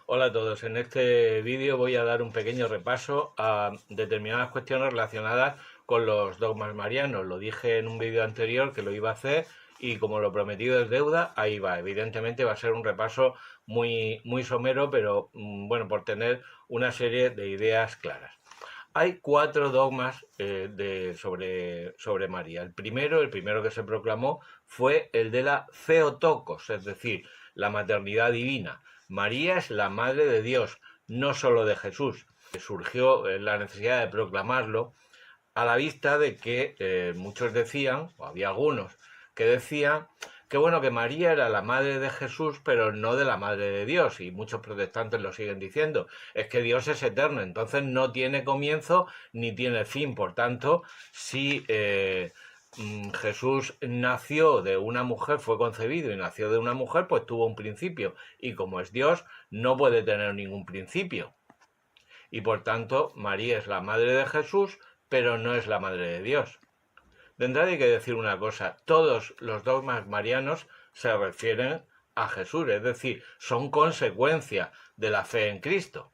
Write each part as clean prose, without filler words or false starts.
Hola a todos, en este vídeo voy a dar un pequeño repaso a determinadas cuestiones relacionadas con los dogmas marianos. Lo dije en un vídeo anterior que lo iba a hacer y como lo prometido es deuda, ahí va. Evidentemente va a ser un repaso muy somero, pero bueno, por tener una serie de ideas claras. Hay cuatro dogmas sobre María. El primero que se proclamó fue el de la Theotokos, es decir, la maternidad divina. María es la madre de Dios, no solo de Jesús. Surgió la necesidad de proclamarlo a la vista de que muchos decían, o había algunos que decían, que bueno, que María era la madre de Jesús, pero no de la madre de Dios, y muchos protestantes lo siguen diciendo. Es que Dios es eterno, entonces no tiene comienzo ni tiene fin. Por tanto, si Jesús nació de una mujer, fue concebido y nació de una mujer, pues tuvo un principio, y como es Dios, no puede tener ningún principio. Y por tanto, María es la madre de Jesús, pero no es la madre de Dios. De entrada hay que decir una cosa, todos los dogmas marianos se refieren a Jesús, es decir, son consecuencia de la fe en Cristo.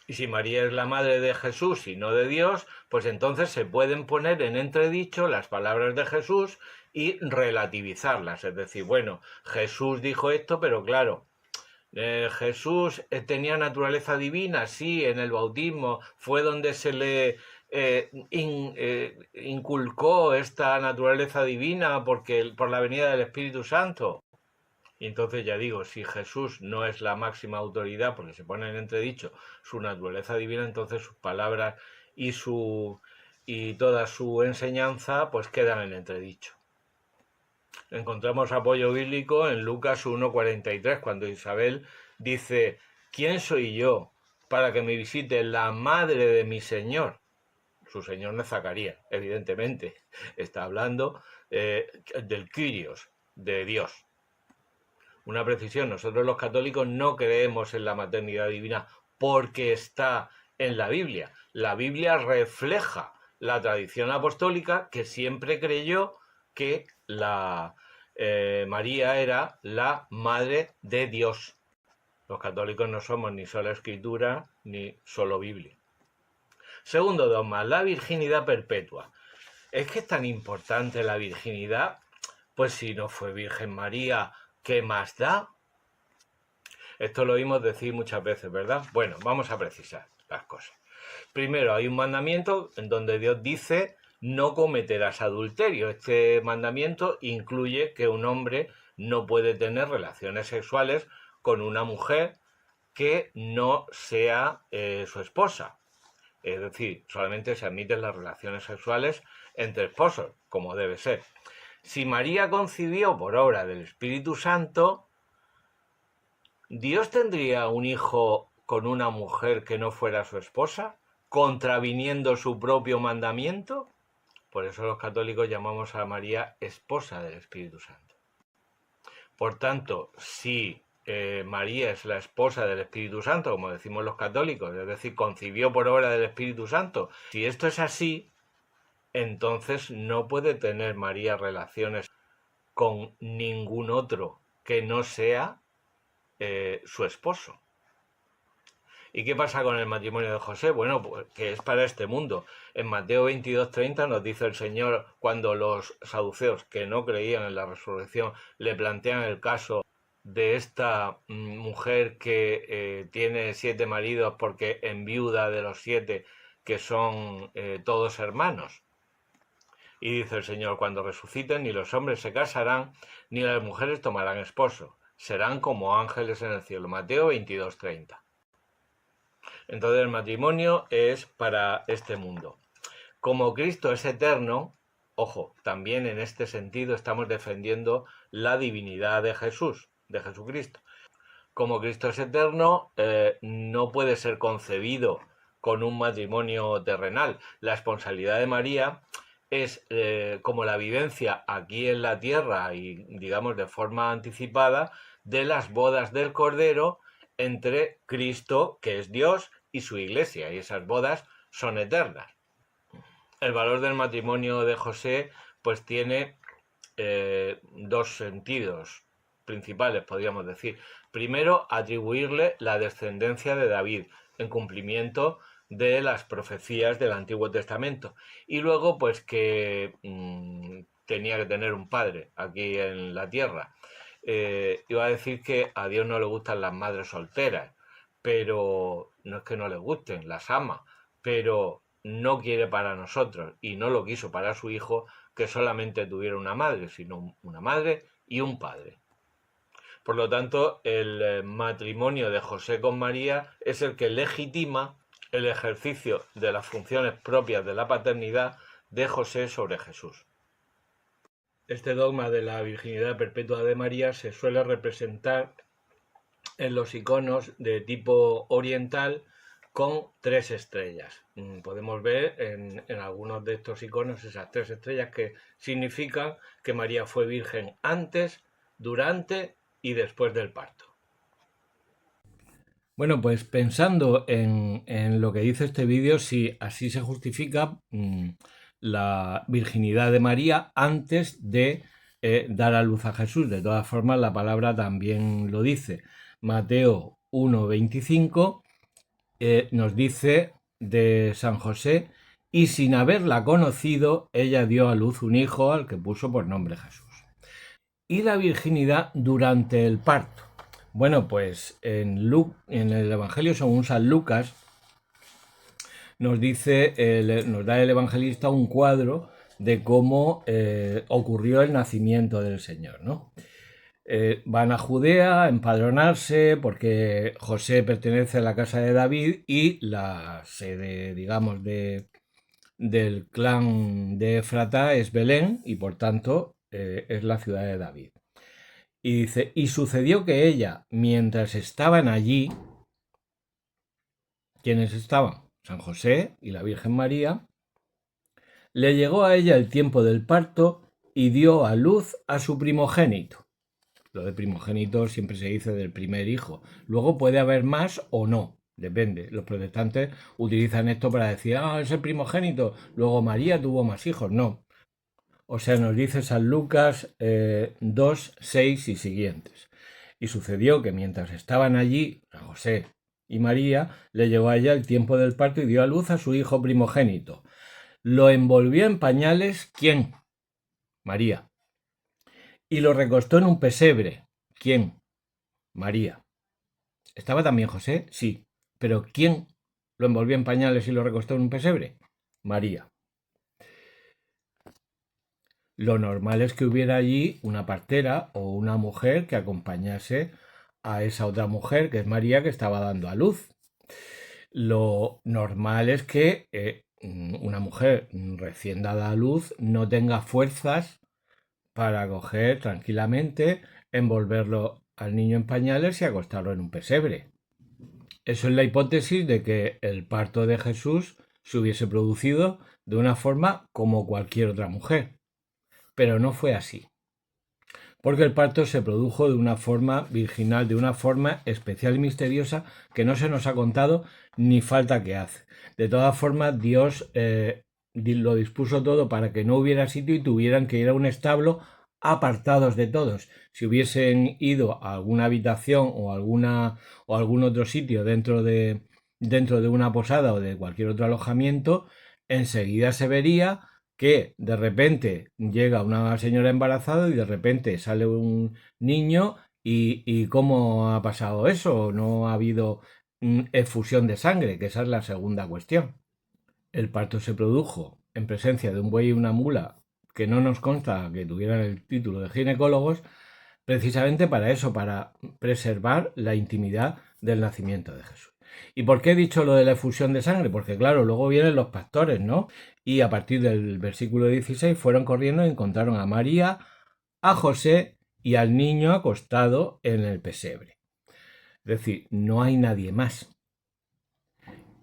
Y si María es la madre de Jesús y no de Dios, pues entonces se pueden poner en entredicho las palabras de Jesús y relativizarlas. Es decir, bueno, Jesús dijo esto, pero claro, Jesús tenía naturaleza divina, sí, en el bautismo fue donde se le inculcó esta naturaleza divina por la venida del Espíritu Santo. Y entonces ya digo, si Jesús no es la máxima autoridad, porque se pone en entredicho su naturaleza divina, entonces sus palabras y y toda su enseñanza pues quedan en entredicho. Encontramos apoyo bíblico en Lucas 1:43, cuando Isabel dice, ¿quién soy yo para que me visite la madre de mi Señor? Su Señor no es Zacarías, evidentemente. Está hablando del Kyrios, de Dios. Una precisión, nosotros los católicos no creemos en la maternidad divina porque está en la Biblia. La Biblia refleja la tradición apostólica que siempre creyó que María era la madre de Dios. Los católicos no somos ni solo escritura ni solo Biblia. Segundo dogma, la virginidad perpetua. ¿Es que es tan importante la virginidad? Pues si no fue Virgen María, ¿qué más da? Esto lo oímos decir muchas veces, ¿verdad? Bueno, vamos a precisar las cosas. Primero, hay un mandamiento en donde Dios dice no cometerás adulterio. Este mandamiento incluye que un hombre no puede tener relaciones sexuales con una mujer que no sea su esposa. Es decir, solamente se admiten las relaciones sexuales entre esposos, como debe ser. Si María concibió por obra del Espíritu Santo, ¿Dios tendría un hijo con una mujer que no fuera su esposa, contraviniendo su propio mandamiento? Por eso los católicos llamamos a María esposa del Espíritu Santo. Por tanto, si María es la esposa del Espíritu Santo, como decimos los católicos, es decir, concibió por obra del Espíritu Santo, si esto es así, entonces no puede tener María relaciones con ningún otro que no sea su esposo. ¿Y qué pasa con el matrimonio de José? Bueno, pues que es para este mundo. En Mateo 22:30 nos dice el Señor, cuando los saduceos que no creían en la resurrección le plantean el caso de esta mujer que tiene 7 maridos porque enviuda de los 7 que son todos hermanos. Y dice el Señor, cuando resuciten ni los hombres se casarán, ni las mujeres tomarán esposo. Serán como ángeles en el cielo. Mateo 22:30. Entonces el matrimonio es para este mundo. Como Cristo es eterno, ojo, también en este sentido estamos defendiendo la divinidad de Jesús, de Jesucristo. Como Cristo es eterno, no puede ser concebido con un matrimonio terrenal. La esponsalidad de María es como la vivencia aquí en la tierra y digamos de forma anticipada de las bodas del Cordero entre Cristo, que es Dios, y su iglesia, y esas bodas son eternas. El valor del matrimonio de José pues tiene dos sentidos. principales, podríamos decir. Primero, atribuirle la descendencia de David en cumplimiento de las profecías del Antiguo Testamento. Y luego, pues que tenía que tener un padre aquí en la tierra. Iba a decir que a Dios no le gustan las madres solteras, pero no es que no le gusten, las ama, pero no quiere para nosotros y no lo quiso para su hijo que solamente tuviera una madre, sino una madre y un padre. Por lo tanto, el matrimonio de José con María es el que legitima el ejercicio de las funciones propias de la paternidad de José sobre Jesús. Este dogma de la virginidad perpetua de María se suele representar en los iconos de tipo oriental con 3 estrellas. Podemos ver en algunos de estos iconos esas 3 estrellas que significan que María fue virgen antes, durante y después del parto. Bueno, pues pensando en lo que dice este vídeo, si así se justifica la virginidad de María antes de dar a luz a Jesús. De todas formas, la palabra también lo dice. Mateo 1:25 nos dice de San José: y sin haberla conocido, ella dio a luz un hijo al que puso por nombre Jesús. Y la virginidad durante el parto. Bueno, pues en el Evangelio según San Lucas nos da el evangelista un cuadro de cómo ocurrió el nacimiento del Señor, ¿no? Van a Judea a empadronarse porque José pertenece a la casa de David y la sede, digamos, del clan de Efrata es Belén y por tanto es la ciudad de David. Y dice, y sucedió que ella, mientras estaban allí, ¿quiénes estaban? San José y la Virgen María, le llegó a ella el tiempo del parto y dio a luz a su primogénito. Lo de primogénito siempre se dice del primer hijo. Luego puede haber más o no, depende. Los protestantes utilizan esto para decir, es el primogénito, luego María tuvo más hijos. No. O sea, nos dice San Lucas 2, 6 y siguientes. Y sucedió que mientras estaban allí, San José y María, le llegó a ella el tiempo del parto y dio a luz a su hijo primogénito. Lo envolvió en pañales, ¿quién? María. Y lo recostó en un pesebre. ¿Quién? María. ¿Estaba también José? Sí. ¿Pero quién lo envolvió en pañales y lo recostó en un pesebre? María. Lo normal es que hubiera allí una partera o una mujer que acompañase a esa otra mujer, que es María, que estaba dando a luz. Lo normal es que una mujer recién dada a luz no tenga fuerzas para coger tranquilamente, envolverlo al niño en pañales y acostarlo en un pesebre. Eso es la hipótesis de que el parto de Jesús se hubiese producido de una forma como cualquier otra mujer. Pero no fue así. Porque el parto se produjo de una forma virginal, de una forma especial y misteriosa que no se nos ha contado ni falta que hace. De todas formas, Dios lo dispuso todo para que no hubiera sitio y tuvieran que ir a un establo apartados de todos. Si hubiesen ido a alguna habitación o algún otro sitio dentro de una posada o de cualquier otro alojamiento, enseguida se vería que de repente llega una señora embarazada y de repente sale un niño y ¿cómo ha pasado eso? No ha habido efusión de sangre, que esa es la segunda cuestión. El parto se produjo en presencia de un buey y una mula que no nos consta que tuvieran el título de ginecólogos, precisamente para eso, para preservar la intimidad del nacimiento de Jesús. ¿Y por qué he dicho lo de la efusión de sangre? Porque claro, luego vienen los pastores, ¿no? Y a partir del versículo 16 fueron corriendo y encontraron a María, a José y al niño acostado en el pesebre. Es decir, no hay nadie más.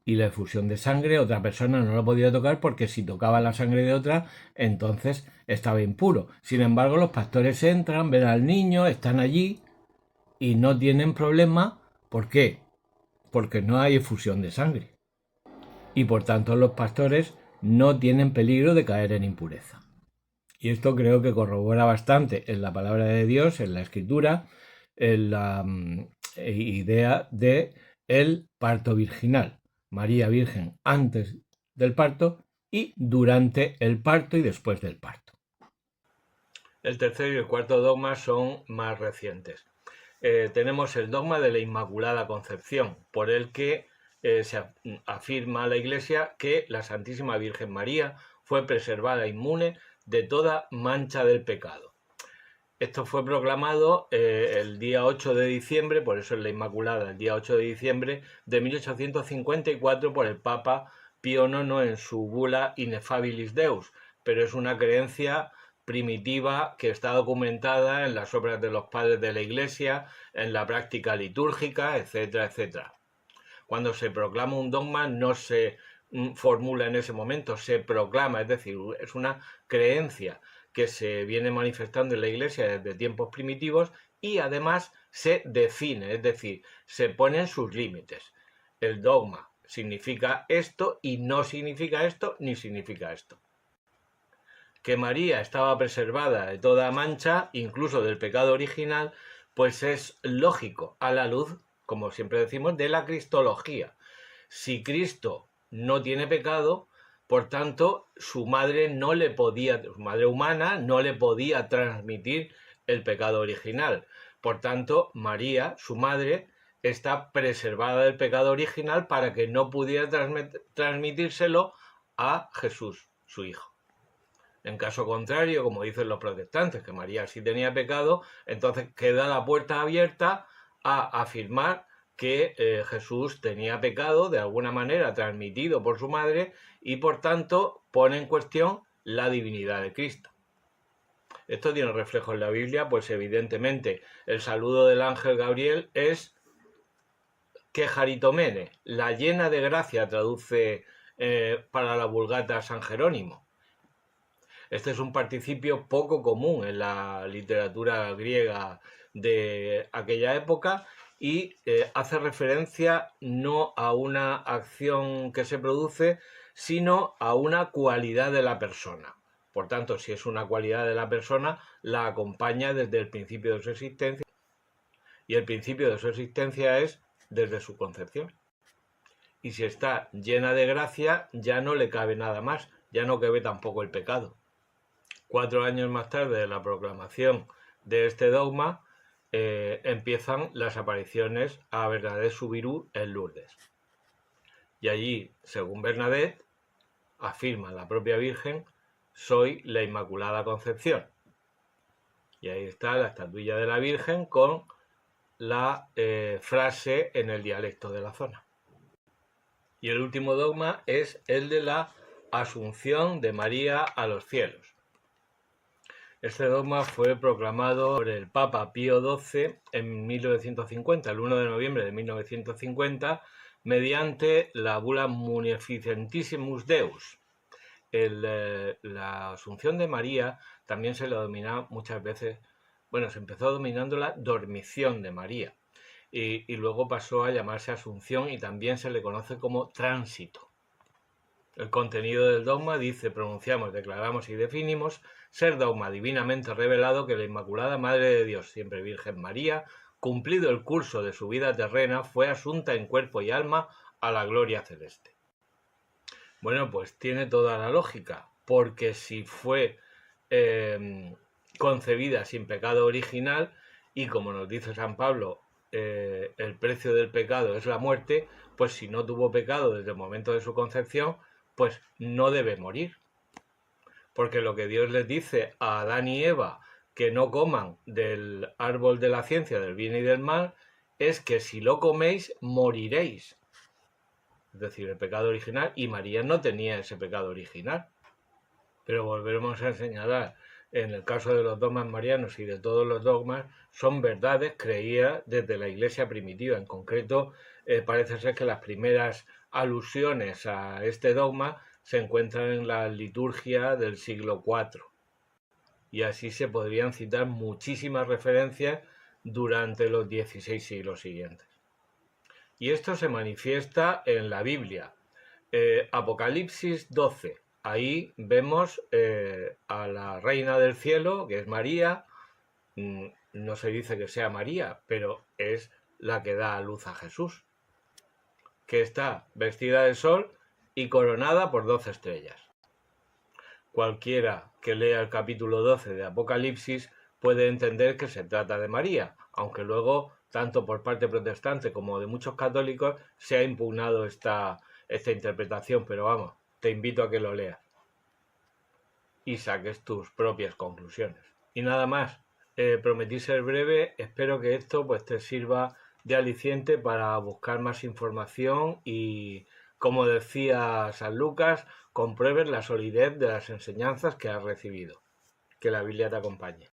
Y la efusión de sangre, otra persona no lo podía tocar porque si tocaba la sangre de otra, entonces estaba impuro. Sin embargo, los pastores entran, ven al niño, están allí y no tienen problema. ¿Por qué? Porque no hay efusión de sangre. Y por tanto los pastores no tienen peligro de caer en impureza. Y esto creo que corrobora bastante en la palabra de Dios, en la Escritura, la idea de el parto virginal. María Virgen antes del parto y durante el parto y después del parto. El tercero y el cuarto dogma son más recientes. Tenemos el dogma de la Inmaculada Concepción, por el que se afirma la Iglesia que la Santísima Virgen María fue preservada inmune de toda mancha del pecado. Esto fue proclamado el día 8 de diciembre, por eso es la Inmaculada, el día 8 de diciembre de 1854 por el Papa Pío IX en su bula Ineffabilis Deus, pero es una creencia primitiva que está documentada en las obras de los padres de la Iglesia, en la práctica litúrgica, etcétera, etcétera. Cuando se proclama un dogma no se formula en ese momento, se proclama, es decir, es una creencia que se viene manifestando en la Iglesia desde tiempos primitivos y además se define, es decir, se ponen sus límites. El dogma significa esto y no significa esto ni significa esto. Que María estaba preservada de toda mancha, incluso del pecado original, pues es lógico a la luz, como siempre decimos, de la cristología. Si Cristo no tiene pecado, por tanto, su madre humana no le podía transmitir el pecado original. Por tanto, María, su madre, está preservada del pecado original para que no pudiera transmitírselo a Jesús, su hijo. En caso contrario, como dicen los protestantes, que María sí tenía pecado, entonces queda la puerta abierta a afirmar que Jesús tenía pecado de alguna manera transmitido por su madre y por tanto pone en cuestión la divinidad de Cristo. Esto tiene reflejo en la Biblia, pues evidentemente el saludo del ángel Gabriel es Quejaritomene, la llena de gracia, traduce para la Vulgata San Jerónimo. Este es un participio poco común en la literatura griega de aquella época y hace referencia no a una acción que se produce, sino a una cualidad de la persona. Por tanto, si es una cualidad de la persona, la acompaña desde el principio de su existencia, y el principio de su existencia es desde su concepción. Y si está llena de gracia, ya no le cabe nada más, ya no cabe tampoco el pecado. 4 años más tarde de la proclamación de este dogma, empiezan las apariciones a Bernadette Soubirous en Lourdes. Y allí, según Bernadette, afirma la propia Virgen, soy la Inmaculada Concepción. Y ahí está la estatuilla de la Virgen con la frase en el dialecto de la zona. Y el último dogma es el de la Asunción de María a los cielos. Este dogma fue proclamado por el Papa Pío XII en 1950, el 1 de noviembre de 1950, mediante la bula Munificentissimus Deus. La Asunción de María también se la domina muchas veces, se empezó dominando la dormición de María y luego pasó a llamarse Asunción y también se le conoce como tránsito. El contenido del dogma dice, pronunciamos, declaramos y definimos ser dogma divinamente revelado que la Inmaculada Madre de Dios, siempre Virgen María, cumplido el curso de su vida terrena, fue asunta en cuerpo y alma a la gloria celeste. Bueno, pues tiene toda la lógica, porque si fue concebida sin pecado original, y como nos dice San Pablo, el precio del pecado es la muerte, pues si no tuvo pecado desde el momento de su concepción, pues no debe morir. Porque lo que Dios les dice a Adán y Eva, que no coman del árbol de la ciencia del bien y del mal, es que si lo coméis, moriréis. Es decir, el pecado original, y María no tenía ese pecado original. Pero volveremos a señalar, en el caso de los dogmas marianos y de todos los dogmas, son verdades creídas desde la Iglesia primitiva. En concreto, parece ser que las primeras alusiones a este dogma se encuentran en la liturgia del siglo IV. Y así se podrían citar muchísimas referencias durante los 16 siglos siguientes. Y esto se manifiesta en la Biblia. Apocalipsis 12. Ahí vemos a la Reina del Cielo, que es María, no se dice que sea María, pero es la que da a luz a Jesús, que está vestida de sol y coronada por 12 estrellas. Cualquiera que lea el capítulo 12 de Apocalipsis puede entender que se trata de María, aunque luego, tanto por parte protestante como de muchos católicos, se ha impugnado esta interpretación, pero vamos, te invito a que lo leas y saques tus propias conclusiones. Y nada más, prometí ser breve, espero que esto pues te sirva de aliciente para buscar más información y, como decía San Lucas, compruebes la solidez de las enseñanzas que has recibido. Que la Biblia te acompañe.